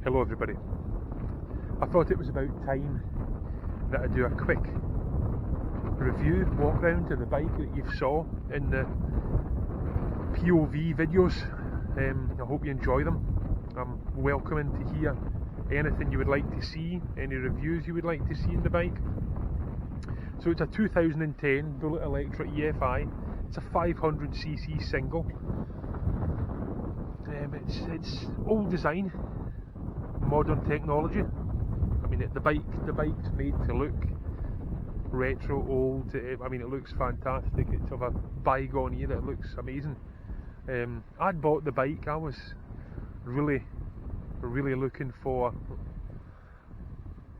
Hello everybody. I thought it was about time that I do a quick review, walk round of the bike that you saw in the POV videos. I hope you enjoy them. I'm welcoming to hear anything you would like to see, any reviews you would like to see in the bike. So it's a 2010 Bullet Electra EFI. It's a 500cc single. It's old design, modern technology. I mean, the bike's made to look retro, old. I mean, it looks fantastic. It's of a bygone era. It looks amazing. I'd bought the bike. I was really looking for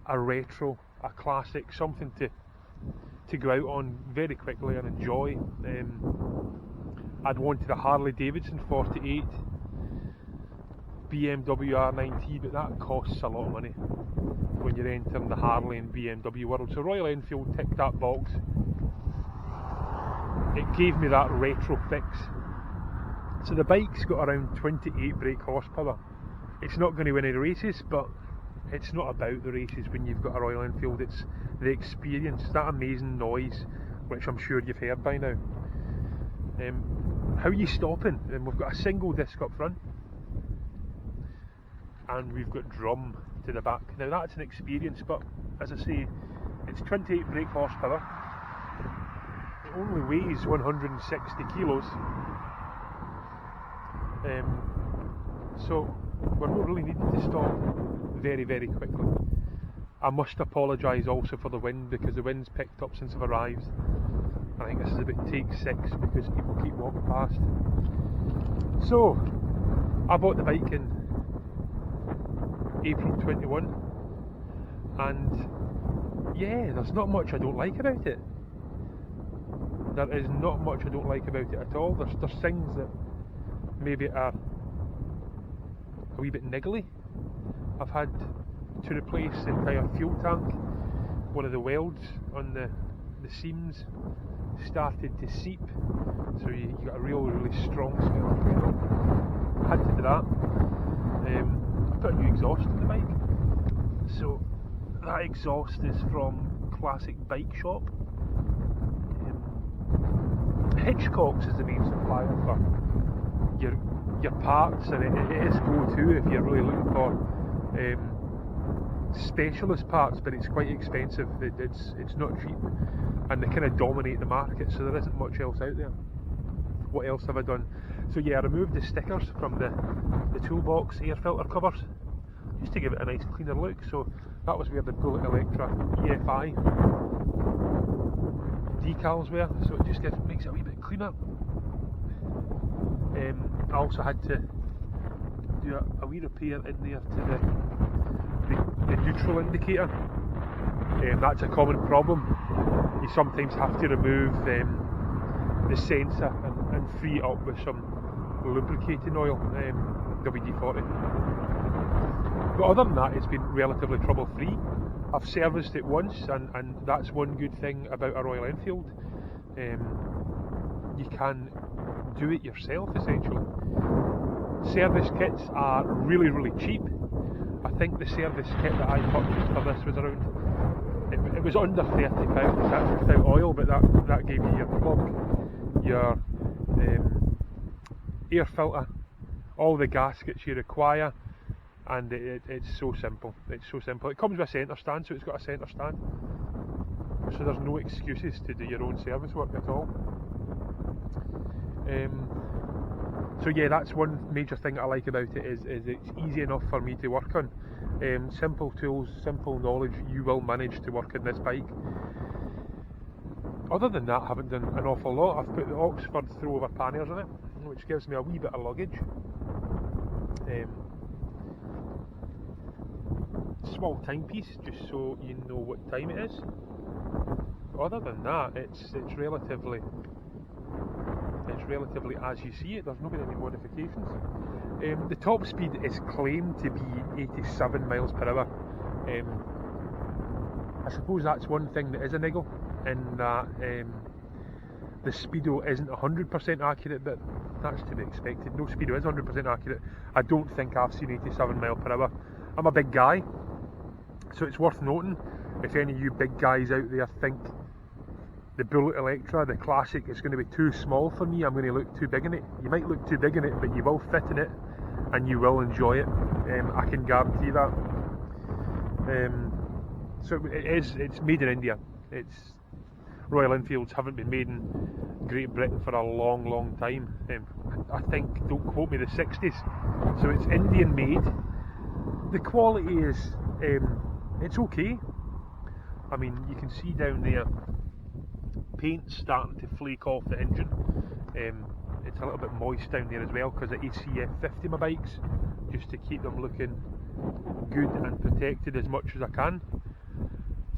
a retro, a classic, something to go out on very quickly and enjoy. I'd wanted a Harley Davidson 48 BMW R9T, but that costs a lot of money when you're entering the Harley and BMW world. So Royal Enfield ticked that box. It gave me that retro fix. So the bike's got around 28 brake horsepower. It's not going to win any races, but it's not about the races when you've got a Royal Enfield. It's the experience, that amazing noise, which I'm sure you've heard by now. How are you stopping? We've got a single disc up front, and we've got drum to the back. Now that's an experience, but as I say, it's 28 brake horsepower. It only weighs 160 kilos. So we're not really needing to stop very quickly. I must apologise also for the wind, because the wind's picked up since I've arrived. I think this is about take 6 because people keep walking past. So I bought the bike in April 21, and yeah, there's not much I don't like about it. There is not much I don't like about it at all. There's things that maybe are a wee bit niggly. I've had to replace the entire fuel tank. One of the welds on the seams started to seep, so you got a really strong smell of fuel. I had to do that. I put a new exhaust in the bike. So that exhaust is from Classic Bike Shop. Hitchcock's is the main supplier for your parts, and it is go-to if you're really looking for specialist parts, but it's quite expensive. It's not cheap, and they kind of dominate the market, so there isn't much else out there. What else have I done? So yeah, I removed the stickers from the toolbox air filter covers just to give it a nice cleaner look. So that was where the Bullet Electra EFI decals were, so it just makes it a wee bit cleaner. I also had to do a wee repair in there to the neutral indicator. That's a common problem. You sometimes have to remove the sensor and free it up with some lubricating oil, WD-40. But other than that, it's been relatively trouble-free. I've serviced it once, and that's one good thing about a Royal Enfield. You can do it yourself, essentially. Service kits are really cheap. I think the service kit that I purchased for this was around, it was under £30. That's without oil, but that gave you your plug, your air filter, all the gaskets you require, and it's so simple. It's so simple. It comes with a centre stand, so it's got a centre stand. So there's no excuses to do your own service work at all. So yeah, that's one major thing I like about it, is it's easy enough for me to work on. Simple tools, simple knowledge, you will manage to work on this bike. Other than that, I haven't done an awful lot. I've put the Oxford throwover panniers in it, which gives me a wee bit of luggage. Small timepiece, just so you know what time it is. But other than that, it's relatively as you see it. There's not been any modifications. The top speed is claimed to be 87 miles per hour. I suppose that's one thing that is a niggle, in that the speedo isn't 100% accurate, but that's to be expected. No speedo is 100% accurate. I don't think I've seen 87 mile per hour. I'm a big guy, so it's worth noting, if any of you big guys out there think the Bullet Electra, the classic, is going to be too small for me, I'm going to look too big in it. You might look too big in it, but you will fit in it and you will enjoy it. I can guarantee that. So it's made in India. Royal Enfields haven't been made in Great Britain for a long time. I think, don't quote me, the 60s. So it's Indian made. The quality is, it's okay. I mean, you can see down there, paint's starting to flake off the engine. It's a little bit moist down there as well because of ACF 50 my bikes, just to keep them looking good and protected as much as I can.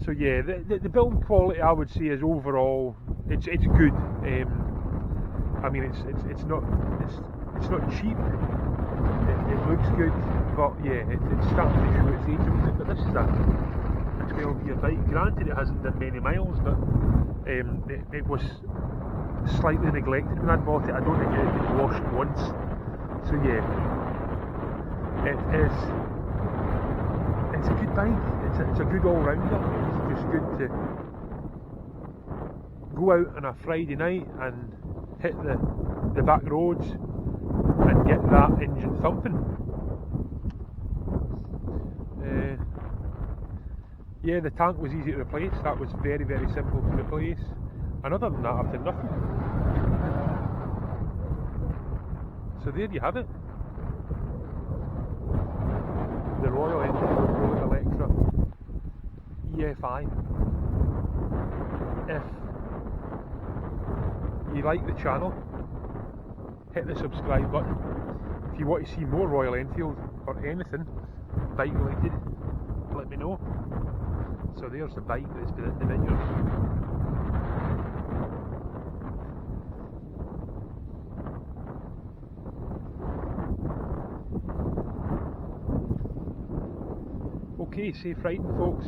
So yeah, the build quality, I would say, is overall it's good. I mean, it's not cheap. It looks good, but yeah, it's starting to show its age a bit. But this is a 12-year bike. Granted, it hasn't done many miles, but it was slightly neglected when I bought it. I don't think it had been washed once. So yeah, it's a good bike. It's a good all-rounder. It's just good to go out on a Friday night and hit the back roads and get that engine thumping. Yeah, the tank was easy to replace. That was very simple to replace. And other than that, I've done nothing. So there you have it. The Royal Enfield Bullet Electra EFI. If you like the channel, hit the subscribe button. If you want to see more Royal Enfield or anything bike related, let me know. So there's the bike that's been in the videos. Okay, safe riding, folks.